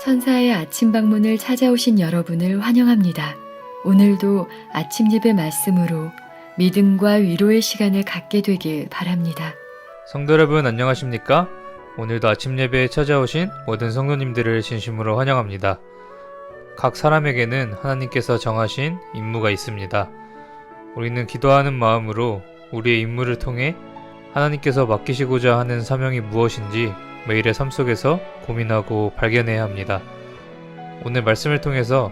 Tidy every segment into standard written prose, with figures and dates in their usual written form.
천사의 아침 방문을 찾아오신 여러분을 환영합니다. 오늘도 아침 예배 말씀으로 믿음과 위로의 시간을 갖게 되길 바랍니다. 성도 여러분 안녕하십니까? 오늘도 아침 예배에 찾아오신 모든 성도님들을 진심으로 환영합니다. 각 사람에게는 하나님께서 정하신 임무가 있습니다. 우리는 기도하는 마음으로 우리의 임무를 통해 하나님께서 맡기시고자 하는 사명이 무엇인지 매일의 삶 속에서 고민하고 발견해야 합니다. 오늘 말씀을 통해서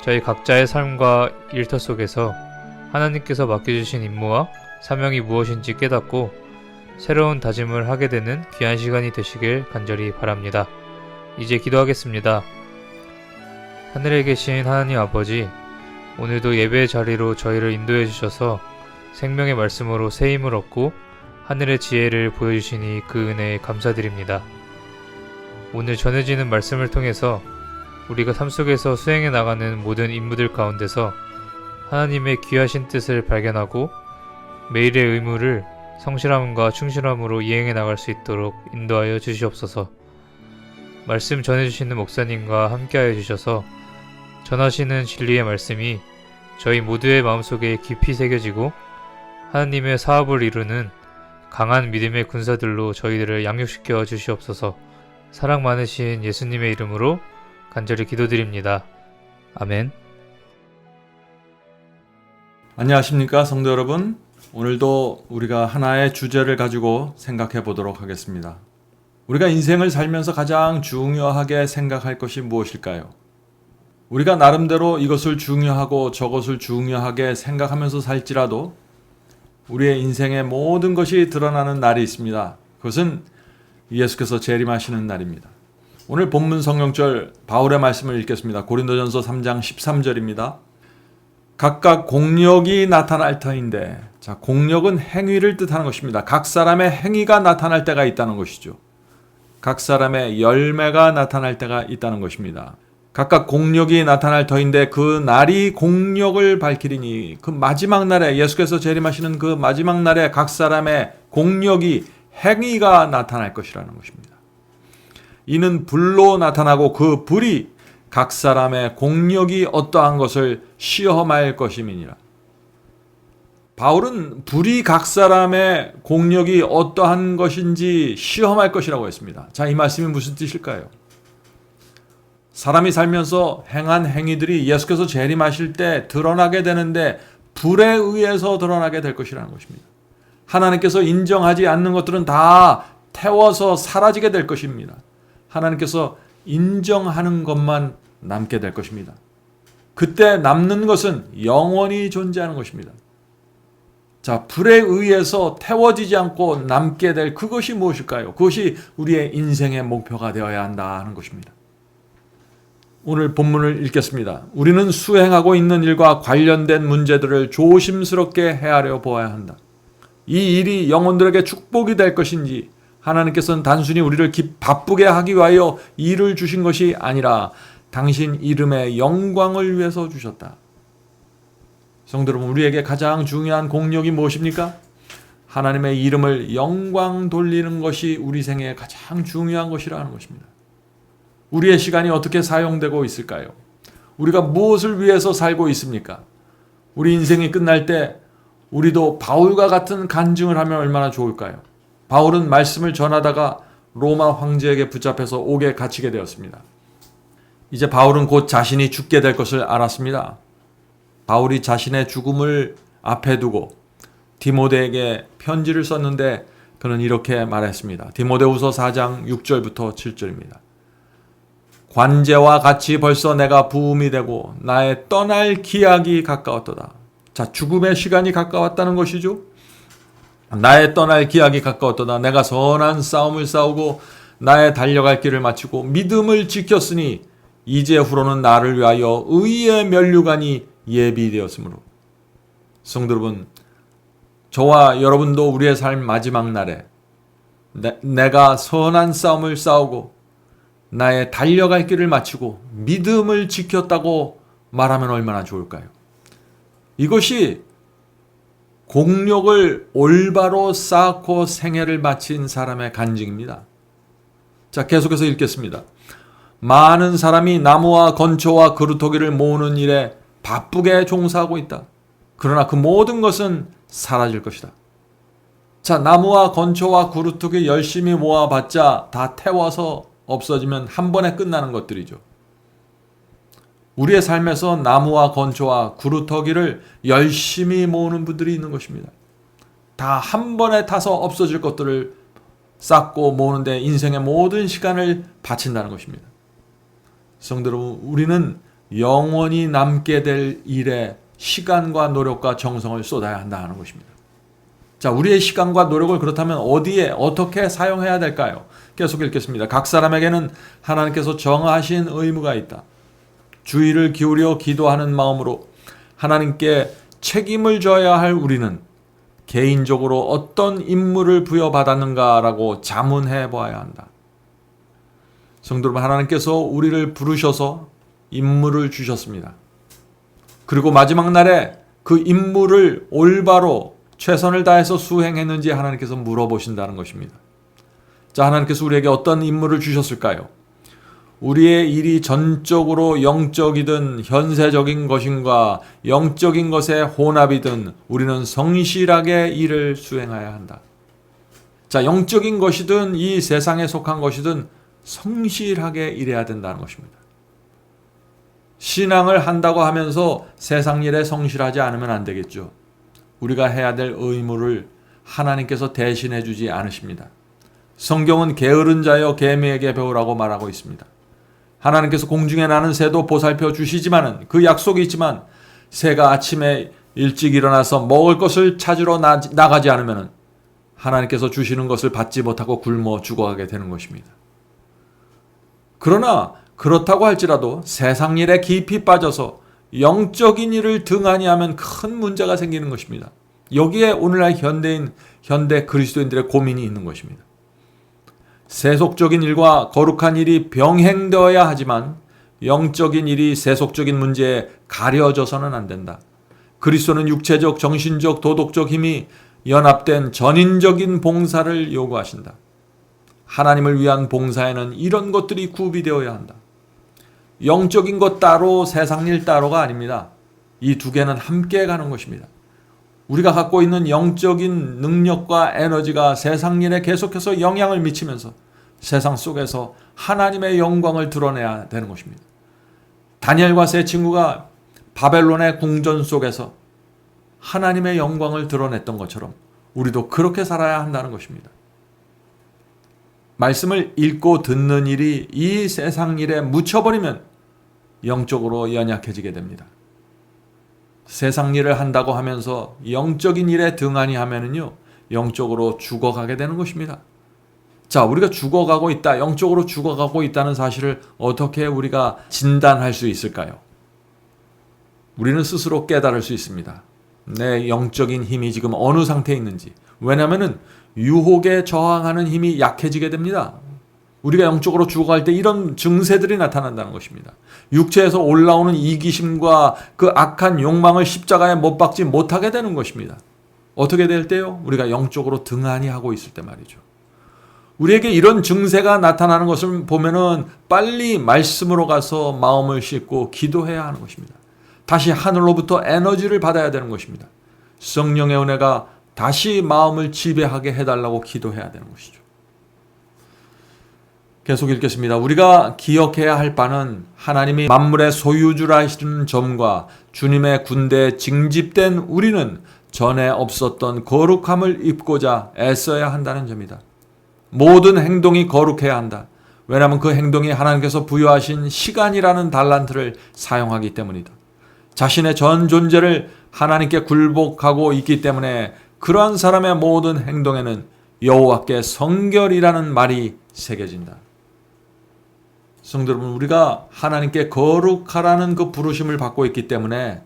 저희 각자의 삶과 일터 속에서 하나님께서 맡겨주신 임무와 사명이 무엇인지 깨닫고 새로운 다짐을 하게 되는 귀한 시간이 되시길 간절히 바랍니다. 이제 기도하겠습니다. 하늘에 계신 하나님 아버지, 오늘도 예배의 자리로 저희를 인도해 주셔서 생명의 말씀으로 새 힘을 얻고 하늘의 지혜를 보여주시니 그 은혜에 감사드립니다. 오늘 전해지는 말씀을 통해서 우리가 삶 속에서 수행해 나가는 모든 임무들 가운데서 하나님의 귀하신 뜻을 발견하고 매일의 의무를 성실함과 충실함으로 이행해 나갈 수 있도록 인도하여 주시옵소서. 말씀 전해주시는 목사님과 함께하여 주셔서 전하시는 진리의 말씀이 저희 모두의 마음속에 깊이 새겨지고 하나님의 사업을 이루는 강한 믿음의 군사들로 저희들을 양육시켜 주시옵소서. 사랑 많으신 예수님의 이름으로 간절히 기도드립니다. 아멘. 안녕하십니까 성도 여러분. 오늘도 우리가 하나의 주제를 가지고 생각해 보도록 하겠습니다. 우리가 인생을 살면서 가장 중요하게 생각할 것이 무엇일까요? 우리가 나름대로 이것을 중요하고 저것을 중요하게 생각하면서 살지라도 우리의 인생의 모든 것이 드러나는 날이 있습니다. 그것은 예수께서 재림하시는 날입니다. 오늘 본문 성경절 바울의 말씀을 읽겠습니다. 고린도전서 3장 13절입니다. 각각 공력이 나타날 터인데, 자, 공력은 행위를 뜻하는 것입니다. 각 사람의 행위가 나타날 때가 있다는 것이죠. 각 사람의 열매가 나타날 때가 있다는 것입니다. 각각 공력이 나타날 터인데 그 날이 공력을 밝히리니, 그 마지막 날에 예수께서 재림하시는 그 마지막 날에 각 사람의 공력이 행위가 나타날 것이라는 것입니다. 이는 불로 나타나고 그 불이 각 사람의 공력이 어떠한 것을 시험할 것임이니라. 바울은 불이 각 사람의 공력이 어떠한 것인지 시험할 것이라고 했습니다. 자, 이 말씀이 무슨 뜻일까요? 사람이 살면서 행한 행위들이 예수께서 재림하실 때 드러나게 되는데 불에 의해서 드러나게 될 것이라는 것입니다. 하나님께서 인정하지 않는 것들은 다 태워서 사라지게 될 것입니다. 하나님께서 인정하는 것만 남게 될 것입니다. 그때 남는 것은 영원히 존재하는 것입니다. 자, 불에 의해서 태워지지 않고 남게 될 그것이 무엇일까요? 그것이 우리의 인생의 목표가 되어야 한다 하는 것입니다. 오늘 본문을 읽겠습니다. 우리는 수행하고 있는 일과 관련된 문제들을 조심스럽게 헤아려 보아야 한다. 이 일이 영혼들에게 축복이 될 것인지, 하나님께서는 단순히 우리를 바쁘게 하기 위하여 일을 주신 것이 아니라 당신 이름의 영광을 위해서 주셨다. 성도 여러분, 우리에게 가장 중요한 공력이 무엇입니까? 하나님의 이름을 영광 돌리는 것이 우리 생에 가장 중요한 것이라는 것입니다. 우리의 시간이 어떻게 사용되고 있을까요? 우리가 무엇을 위해서 살고 있습니까? 우리 인생이 끝날 때 우리도 바울과 같은 간증을 하면 얼마나 좋을까요? 바울은 말씀을 전하다가 로마 황제에게 붙잡혀서 옥에 갇히게 되었습니다. 이제 바울은 곧 자신이 죽게 될 것을 알았습니다. 바울이 자신의 죽음을 앞에 두고 디모데에게 편지를 썼는데 그는 이렇게 말했습니다. 디모데후서 4장 6절부터 7절입니다. 관제와 같이 벌써 내가 부음이 되고 나의 떠날 기약이 가까웠도다. 자, 죽음의 시간이 가까웠다는 것이죠. 나의 떠날 기약이 가까웠도다. 내가 선한 싸움을 싸우고 나의 달려갈 길을 마치고 믿음을 지켰으니 이제후로는 나를 위하여 의의 면류관이 예비되었으므로. 성도 여러분, 저와 여러분도 우리의 삶 마지막 날에 내가 선한 싸움을 싸우고 나의 달려갈 길을 마치고 믿음을 지켰다고 말하면 얼마나 좋을까요? 이것이 공력을 올바로 쌓고 생애를 마친 사람의 간증입니다. 자, 계속해서 읽겠습니다. 많은 사람이 나무와 건초와 그루터기를 모으는 일에 바쁘게 종사하고 있다. 그러나 그 모든 것은 사라질 것이다. 자, 나무와 건초와 그루터기 열심히 모아봤자 다 태워서 없어지면 한 번에 끝나는 것들이죠. 우리의 삶에서 나무와 건초와 그루터기를 열심히 모으는 분들이 있는 것입니다. 다 한 번에 타서 없어질 것들을 쌓고 모으는데 인생의 모든 시간을 바친다는 것입니다. 성도 여러분, 우리는 영원히 남게 될 일에 시간과 노력과 정성을 쏟아야 한다는 것입니다. 자, 우리의 시간과 노력을 그렇다면 어디에 어떻게 사용해야 될까요? 계속 읽겠습니다. 각 사람에게는 하나님께서 정하신 의무가 있다. 주의를 기울여 기도하는 마음으로 하나님께 책임을 져야 할 우리는 개인적으로 어떤 임무를 부여받았는가라고 자문해 보아야 한다. 성도 여러분, 하나님께서 우리를 부르셔서 임무를 주셨습니다. 그리고 마지막 날에 그 임무를 올바로 최선을 다해서 수행했는지 하나님께서 물어보신다는 것입니다. 자, 하나님께서 우리에게 어떤 임무를 주셨을까요? 우리의 일이 전적으로 영적이든 현세적인 것인가 영적인 것의 혼합이든 우리는 성실하게 일을 수행해야 한다. 자, 영적인 것이든 이 세상에 속한 것이든 성실하게 일해야 된다는 것입니다. 신앙을 한다고 하면서 세상 일에 성실하지 않으면 안 되겠죠. 우리가 해야 될 의무를 하나님께서 대신해 주지 않으십니다. 성경은 게으른 자여 개미에게 배우라고 말하고 있습니다. 하나님께서 공중에 나는 새도 보살펴 주시지만은 그 약속이 있지만 새가 아침에 일찍 일어나서 먹을 것을 찾으러 나가지 않으면 하나님께서 주시는 것을 받지 못하고 굶어 죽어가게 되는 것입니다. 그러나 그렇다고 할지라도 세상 일에 깊이 빠져서 영적인 일을 등한히 하면 큰 문제가 생기는 것입니다. 여기에 오늘날 현대 그리스도인들의 고민이 있는 것입니다. 세속적인 일과 거룩한 일이 병행되어야 하지만 영적인 일이 세속적인 문제에 가려져서는 안 된다. 그리스도는 육체적, 정신적, 도덕적 힘이 연합된 전인적인 봉사를 요구하신다. 하나님을 위한 봉사에는 이런 것들이 구비되어야 한다. 영적인 것 따로 세상 일 따로가 아닙니다. 이 두 개는 함께 가는 것입니다. 우리가 갖고 있는 영적인 능력과 에너지가 세상 일에 계속해서 영향을 미치면서 세상 속에서 하나님의 영광을 드러내야 되는 것입니다. 다니엘과 세 친구가 바벨론의 궁전 속에서 하나님의 영광을 드러냈던 것처럼 우리도 그렇게 살아야 한다는 것입니다. 말씀을 읽고 듣는 일이 이 세상 일에 묻혀버리면 영적으로 연약해지게 됩니다. 세상 일을 한다고 하면서 영적인 일에 등한히 하면은요, 영적으로 죽어가게 되는 것입니다. 자, 우리가 죽어가고 있다, 영적으로 죽어가고 있다는 사실을 어떻게 우리가 진단할 수 있을까요? 우리는 스스로 깨달을 수 있습니다. 내 영적인 힘이 지금 어느 상태에 있는지. 왜냐하면 유혹에 저항하는 힘이 약해지게 됩니다. 우리가 영적으로 죽어갈 때 이런 증세들이 나타난다는 것입니다. 육체에서 올라오는 이기심과 그 악한 욕망을 십자가에 못 박지 못하게 되는 것입니다. 어떻게 될 때요? 우리가 영적으로 등한히 하고 있을 때 말이죠. 우리에게 이런 증세가 나타나는 것을 보면은 빨리 말씀으로 가서 마음을 씻고 기도해야 하는 것입니다. 다시 하늘로부터 에너지를 받아야 되는 것입니다. 성령의 은혜가 다시 마음을 지배하게 해달라고 기도해야 되는 것이죠. 계속 읽겠습니다. 우리가 기억해야 할 바는 하나님이 만물의 소유주라시는 점과 주님의 군대에 징집된 우리는 전에 없었던 거룩함을 입고자 애써야 한다는 점이다. 모든 행동이 거룩해야 한다. 왜냐하면 그 행동이 하나님께서 부여하신 시간이라는 달란트를 사용하기 때문이다. 자신의 전 존재를 하나님께 굴복하고 있기 때문에 그러한 사람의 모든 행동에는 여호와께 성결이라는 말이 새겨진다. 성도 여러분, 우리가 하나님께 거룩하라는 그 부르심을 받고 있기 때문에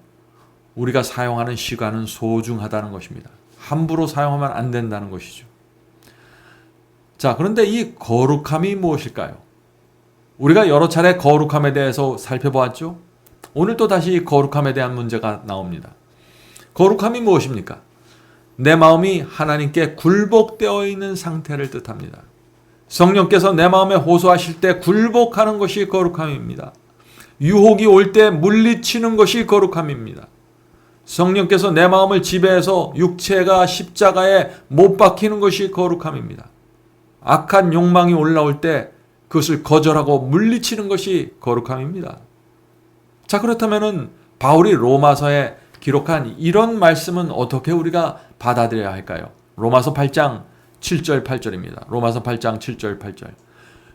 우리가 사용하는 시간은 소중하다는 것입니다. 함부로 사용하면 안 된다는 것이죠. 자, 그런데 이 거룩함이 무엇일까요? 우리가 여러 차례 거룩함에 대해서 살펴보았죠? 오늘 또 다시 거룩함에 대한 문제가 나옵니다. 거룩함이 무엇입니까? 내 마음이 하나님께 굴복되어 있는 상태를 뜻합니다. 성령께서 내 마음에 호소하실 때 굴복하는 것이 거룩함입니다. 유혹이 올 때 물리치는 것이 거룩함입니다. 성령께서 내 마음을 지배해서 육체가 십자가에 못 박히는 것이 거룩함입니다. 악한 욕망이 올라올 때 그것을 거절하고 물리치는 것이 거룩함입니다. 자, 그렇다면은 바울이 로마서에 기록한 이런 말씀은 어떻게 우리가 받아들여야 할까요? 로마서 8장 7절 8절입니다. 로마서 8장 7절 8절.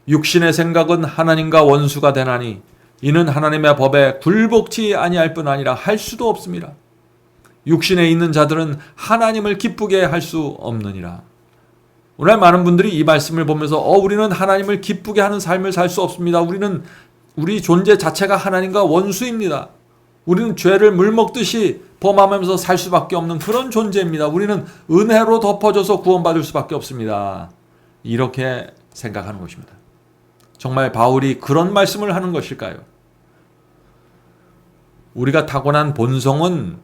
육신의 생각은 하나님과 원수가 되나니 이는 하나님의 법에 굴복치 아니할 뿐 아니라 할 수도 없습니다. 육신에 있는 자들은 하나님을 기쁘게 할 수 없느니라. 오늘 많은 분들이 이 말씀을 보면서 우리는 하나님을 기쁘게 하는 삶을 살 수 없습니다. 우리 존재 자체가 하나님과 원수입니다. 우리는 죄를 물먹듯이 범하면서 살 수밖에 없는 그런 존재입니다. 우리는 은혜로 덮어져서 구원받을 수밖에 없습니다. 이렇게 생각하는 것입니다. 정말 바울이 그런 말씀을 하는 것일까요? 우리가 타고난 본성은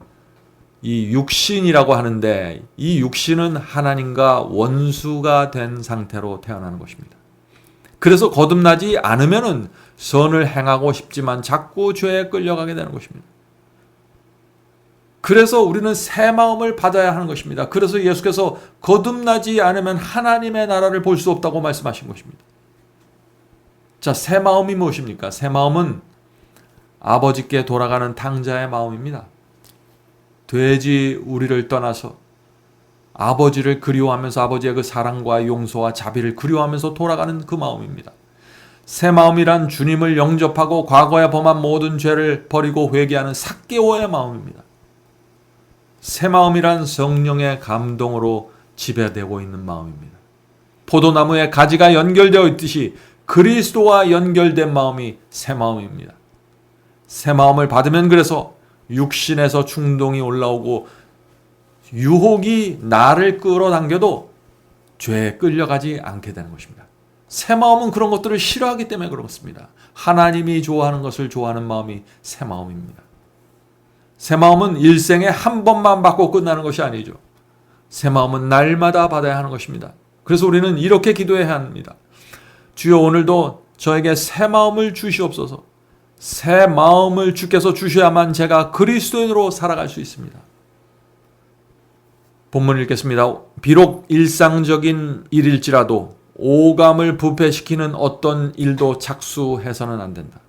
이 육신이라고 하는데 이 육신은 하나님과 원수가 된 상태로 태어나는 것입니다. 그래서 거듭나지 않으면은 선을 행하고 싶지만 자꾸 죄에 끌려가게 되는 것입니다. 그래서 우리는 새 마음을 받아야 하는 것입니다. 그래서 예수께서 거듭나지 않으면 하나님의 나라를 볼 수 없다고 말씀하신 것입니다. 자, 새 마음이 무엇입니까? 새 마음은 아버지께 돌아가는 탕자의 마음입니다. 돼지 우리를 떠나서 아버지를 그리워하면서 아버지의 그 사랑과 용서와 자비를 그리워하면서 돌아가는 그 마음입니다. 새 마음이란 주님을 영접하고 과거에 범한 모든 죄를 버리고 회개하는 삭개오의 마음입니다. 새 마음이란 성령의 감동으로 지배되고 있는 마음입니다. 포도나무에 가지가 연결되어 있듯이 그리스도와 연결된 마음이 새 마음입니다. 새 마음을 받으면 그래서 육신에서 충동이 올라오고 유혹이 나를 끌어당겨도 죄에 끌려가지 않게 되는 것입니다. 새 마음은 그런 것들을 싫어하기 때문에 그렇습니다. 하나님이 좋아하는 것을 좋아하는 마음이 새 마음입니다. 새 마음은 일생에 한 번만 받고 끝나는 것이 아니죠. 새 마음은 날마다 받아야 하는 것입니다. 그래서 우리는 이렇게 기도해야 합니다. 주여, 오늘도 저에게 새 마음을 주시옵소서. 새 마음을 주께서 주셔야만 제가 그리스도인으로 살아갈 수 있습니다. 본문을 읽겠습니다. 비록 일상적인 일일지라도 오감을 부패시키는 어떤 일도 착수해서는 안 된다.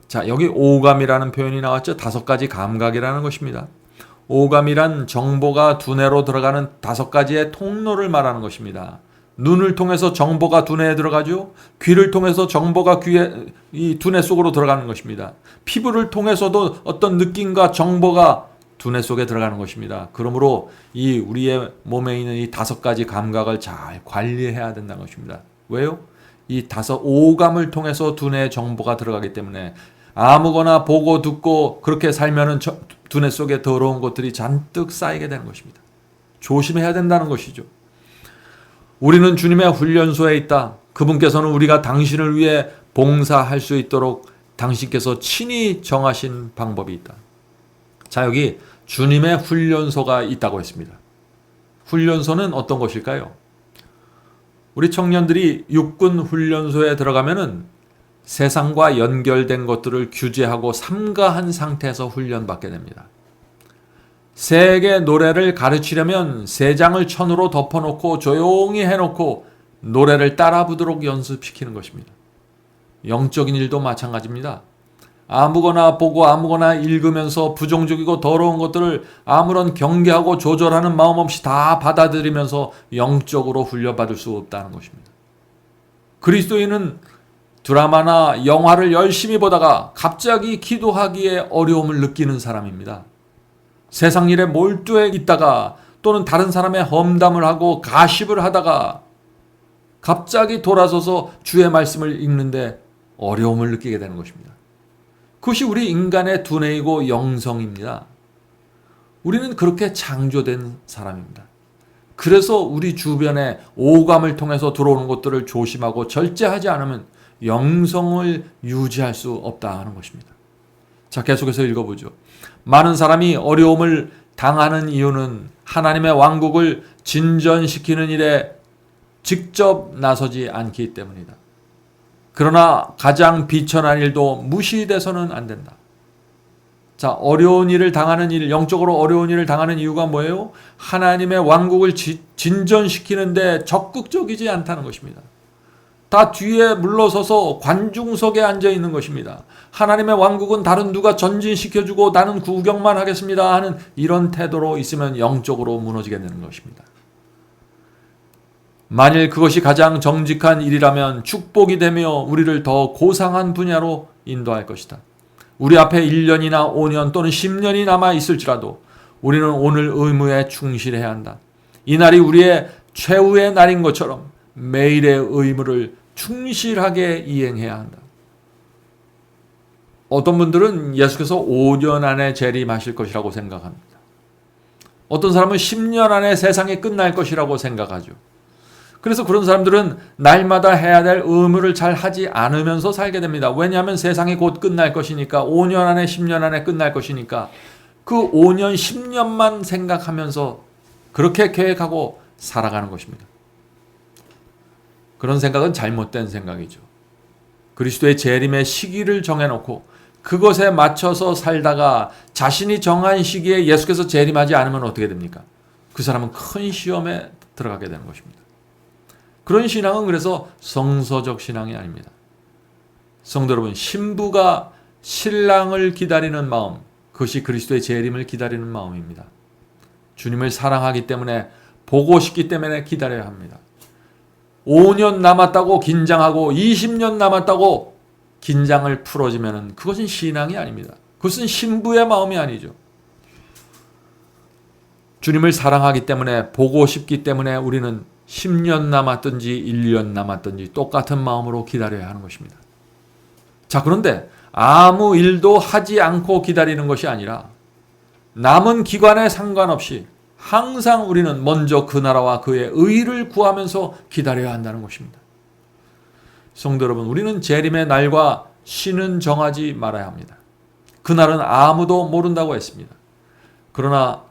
자, 여기 오감이라는 표현이 나왔죠. 5가지 감각이라는 것입니다. 오감이란 정보가 두뇌로 들어가는 5가지의 통로를 말하는 것입니다. 눈을 통해서 정보가 두뇌에 들어가죠. 귀를 통해서 정보가 이 두뇌 속으로 들어가는 것입니다. 피부를 통해서도 어떤 느낌과 정보가 두뇌 속에 들어가는 것입니다. 그러므로 이 우리의 몸에 있는 이 5가지 감각을 잘 관리해야 된다는 것입니다. 왜요? 이 오감을 통해서 두뇌에 정보가 들어가기 때문에 아무거나 보고 듣고 그렇게 살면은 두뇌 속에 더러운 것들이 잔뜩 쌓이게 되는 것입니다. 조심해야 된다는 것이죠. 우리는 주님의 훈련소에 있다. 그분께서는 우리가 당신을 위해 봉사할 수 있도록 당신께서 친히 정하신 방법이 있다. 자, 여기 주님의 훈련소가 있다고 했습니다. 훈련소는 어떤 것일까요? 우리 청년들이 육군 훈련소에 들어가면은 세상과 연결된 것들을 규제하고 삼가한 상태에서 훈련받게 됩니다. 새에게 노래를 가르치려면 새 장을 천으로 덮어놓고 조용히 해놓고 노래를 따라 부르도록 연습시키는 것입니다. 영적인 일도 마찬가지입니다. 아무거나 보고 아무거나 읽으면서 부정적이고 더러운 것들을 아무런 경계하고 조절하는 마음 없이 다 받아들이면서 영적으로 훈련받을 수 없다는 것입니다. 그리스도인은 드라마나 영화를 열심히 보다가 갑자기 기도하기에 어려움을 느끼는 사람입니다. 세상 일에 몰두해 있다가 또는 다른 사람의 험담을 하고 가십을 하다가 갑자기 돌아서서 주의 말씀을 읽는데 어려움을 느끼게 되는 것입니다. 그것이 우리 인간의 두뇌이고 영성입니다. 우리는 그렇게 창조된 사람입니다. 그래서 우리 주변에 오감을 통해서 들어오는 것들을 조심하고 절제하지 않으면 영성을 유지할 수 없다 하는 것입니다. 자, 계속해서 읽어보죠. 많은 사람이 어려움을 당하는 이유는 하나님의 왕국을 진전시키는 일에 직접 나서지 않기 때문이다. 그러나 가장 비천한 일도 무시돼서는 안 된다. 자, 어려운 일을 당하는 일, 영적으로 어려운 일을 당하는 이유가 뭐예요? 하나님의 왕국을 진전시키는데 적극적이지 않다는 것입니다. 다 뒤에 물러서서 관중석에 앉아 있는 것입니다. 하나님의 왕국은 다른 누가 전진시켜주고 나는 구경만 하겠습니다 하는 이런 태도로 있으면 영적으로 무너지게 되는 것입니다. 만일 그것이 가장 정직한 일이라면 축복이 되며 우리를 더 고상한 분야로 인도할 것이다. 우리 앞에 1년이나 5년 또는 10년이 남아 있을지라도 우리는 오늘 의무에 충실해야 한다. 이 날이 우리의 최후의 날인 것처럼 매일의 의무를 충실하게 이행해야 한다. 어떤 분들은 예수께서 5년 안에 재림하실 것이라고 생각합니다. 어떤 사람은 10년 안에 세상이 끝날 것이라고 생각하죠. 그래서 그런 사람들은 날마다 해야 될 의무를 잘 하지 않으면서 살게 됩니다. 왜냐하면 세상이 곧 끝날 것이니까, 5년 안에 10년 안에 끝날 것이니까 그 5년 10년만 생각하면서 그렇게 계획하고 살아가는 것입니다. 그런 생각은 잘못된 생각이죠. 그리스도의 재림의 시기를 정해놓고 그것에 맞춰서 살다가 자신이 정한 시기에 예수께서 재림하지 않으면 어떻게 됩니까? 그 사람은 큰 시험에 들어가게 되는 것입니다. 그런 신앙은 그래서 성서적 신앙이 아닙니다. 성도 여러분, 신부가 신랑을 기다리는 마음, 그것이 그리스도의 재림을 기다리는 마음입니다. 주님을 사랑하기 때문에, 보고 싶기 때문에 기다려야 합니다. 5년 남았다고 긴장하고 20년 남았다고 긴장을 풀어지면 그것은 신앙이 아닙니다. 그것은 신부의 마음이 아니죠. 주님을 사랑하기 때문에, 보고 싶기 때문에 우리는 10년 남았든지 1년 남았든지 똑같은 마음으로 기다려야 하는 것입니다. 자, 그런데 아무 일도 하지 않고 기다리는 것이 아니라 남은 기간에 상관없이 항상 우리는 먼저 그 나라와 그의 의를 구하면서 기다려야 한다는 것입니다. 성도 여러분, 우리는 재림의 날과 시는 정하지 말아야 합니다. 그날은 아무도 모른다고 했습니다. 그러나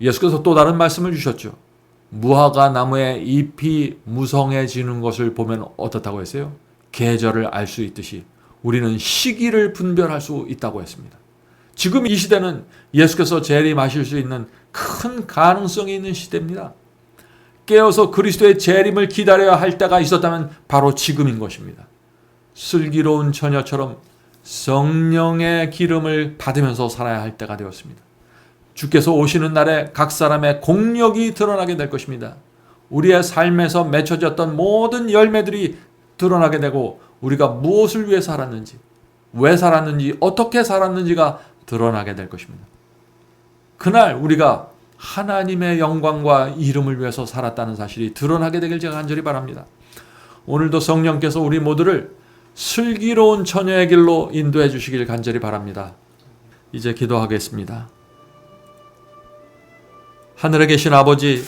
예수께서 또 다른 말씀을 주셨죠. 무화과 나무의 잎이 무성해지는 것을 보면 어떻다고 했어요? 계절을 알 수 있듯이 우리는 시기를 분별할 수 있다고 했습니다. 지금 이 시대는 예수께서 재림하실 수 있는 큰 가능성이 있는 시대입니다. 깨어서 그리스도의 재림을 기다려야 할 때가 있었다면 바로 지금인 것입니다. 슬기로운 처녀처럼 성령의 기름을 받으면서 살아야 할 때가 되었습니다. 주께서 오시는 날에 각 사람의 공력이 드러나게 될 것입니다. 우리의 삶에서 맺혀졌던 모든 열매들이 드러나게 되고 우리가 무엇을 위해 살았는지, 왜 살았는지, 어떻게 살았는지가 드러나게 될 것입니다. 그날 우리가 하나님의 영광과 이름을 위해서 살았다는 사실이 드러나게 되길 제가 간절히 바랍니다. 오늘도 성령께서 우리 모두를 슬기로운 처녀의 길로 인도해 주시길 간절히 바랍니다. 이제 기도하겠습니다. 하늘에 계신 아버지,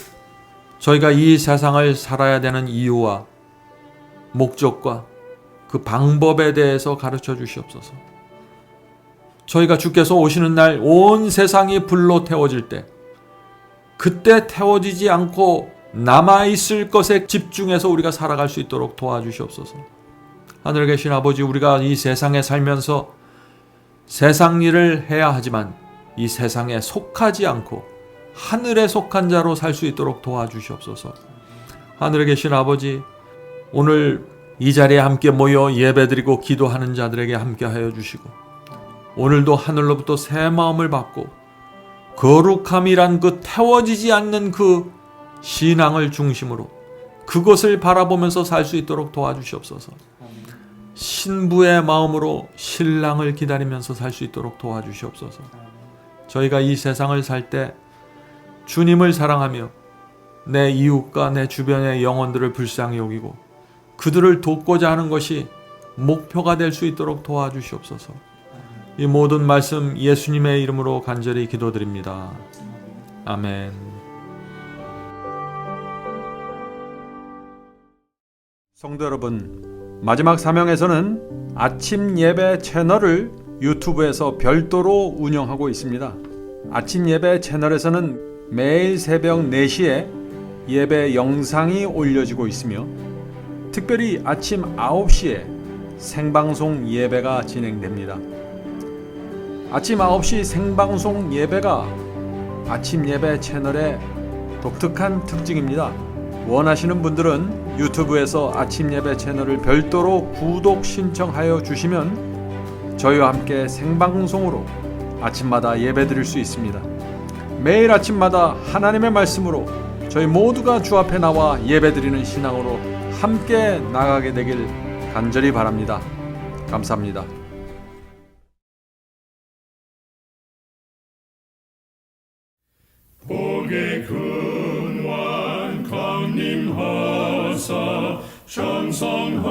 저희가 이 세상을 살아야 되는 이유와 목적과 그 방법에 대해서 가르쳐 주시옵소서. 저희가 주께서 오시는 날 온 세상이 불로 태워질 때, 그때 태워지지 않고 남아있을 것에 집중해서 우리가 살아갈 수 있도록 도와주시옵소서. 하늘에 계신 아버지, 우리가 이 세상에 살면서 세상 일을 해야 하지만 이 세상에 속하지 않고 하늘에 속한 자로 살 수 있도록 도와주시옵소서. 하늘에 계신 아버지, 오늘 이 자리에 함께 모여 예배드리고 기도하는 자들에게 함께하여 주시고, 오늘도 하늘로부터 새 마음을 받고 거룩함이란 그 태워지지 않는 그 신앙을 중심으로 그것을 바라보면서 살 수 있도록 도와주시옵소서. 신부의 마음으로 신랑을 기다리면서 살 수 있도록 도와주시옵소서. 저희가 이 세상을 살 때 주님을 사랑하며 내 이웃과 내 주변의 영혼들을 불쌍히 여기고 그들을 돕고자 하는 것이 목표가 될 수 있도록 도와주시옵소서. 이 모든 말씀 예수님의 이름으로 간절히 기도드립니다. 아멘. 성도 여러분, 마지막 사명에서는 아침 예배 채널을 유튜브에서 별도로 운영하고 있습니다. 아침 예배 채널에서는 매일 새벽 4시에 예배 영상이 올려지고 있으며 특별히 아침 9시에 생방송 예배가 진행됩니다. 아침 9시 생방송 예배가 아침 예배 채널의 독특한 특징입니다. 원하시는 분들은 유튜브에서 아침 예배 채널을 별도로 구독 신청하여 주시면 저희와 함께 생방송으로 아침마다 예배 드릴 수 있습니다. 매일 아침마다 하나님의 말씀으로 저희 모두가 주 앞에 나와 예배 드리는 신앙으로 함께 나가게 되길 간절히 바랍니다. 감사합니다. 복의 근원 강림하사 장성하게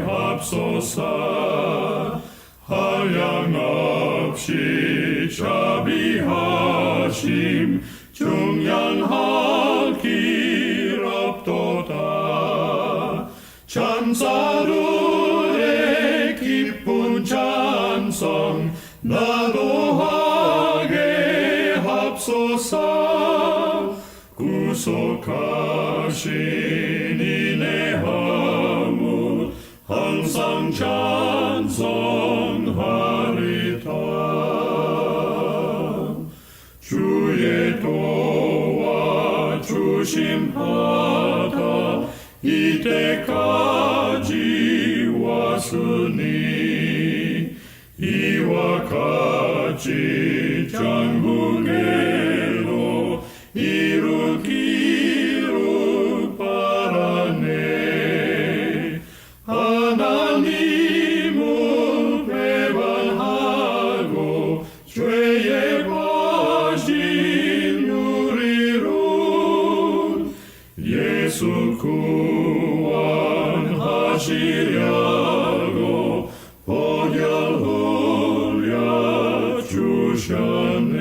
합소서. 한량없이 자비하심 중량하길 없도다. 찬사루의 기쁜 찬송 나도하게 합소서. 구속하신 이내 하무 항상 찬송하리다. 주의 도와 주심하다 이때까지 왔으니 이와 같이 전국에도 이루기를 바라네. 하나님을 배반하고 죄에 빠진 우리를 예수 구원하시려고 보혈 흘려 주셨네.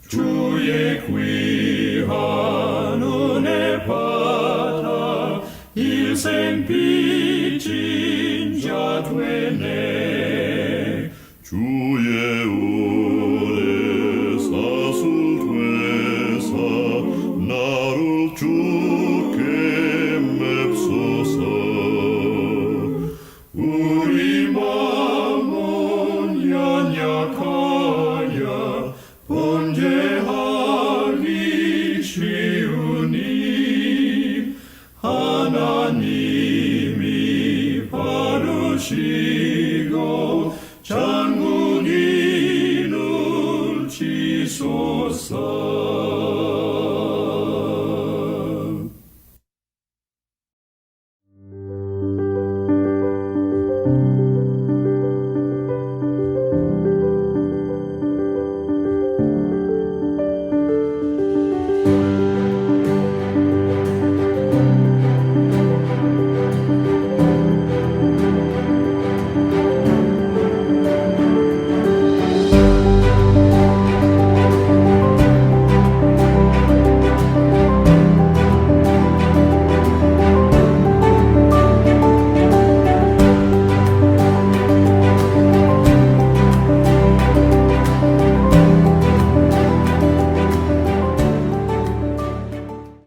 주의 귀한 은혜 받아 일생 빚진 자 되네. 주의 은혜 사슬 되사 나를 주께 맵소서. 우리 마음은 연약하여 범죄하기 쉬우니 하나님이 바르시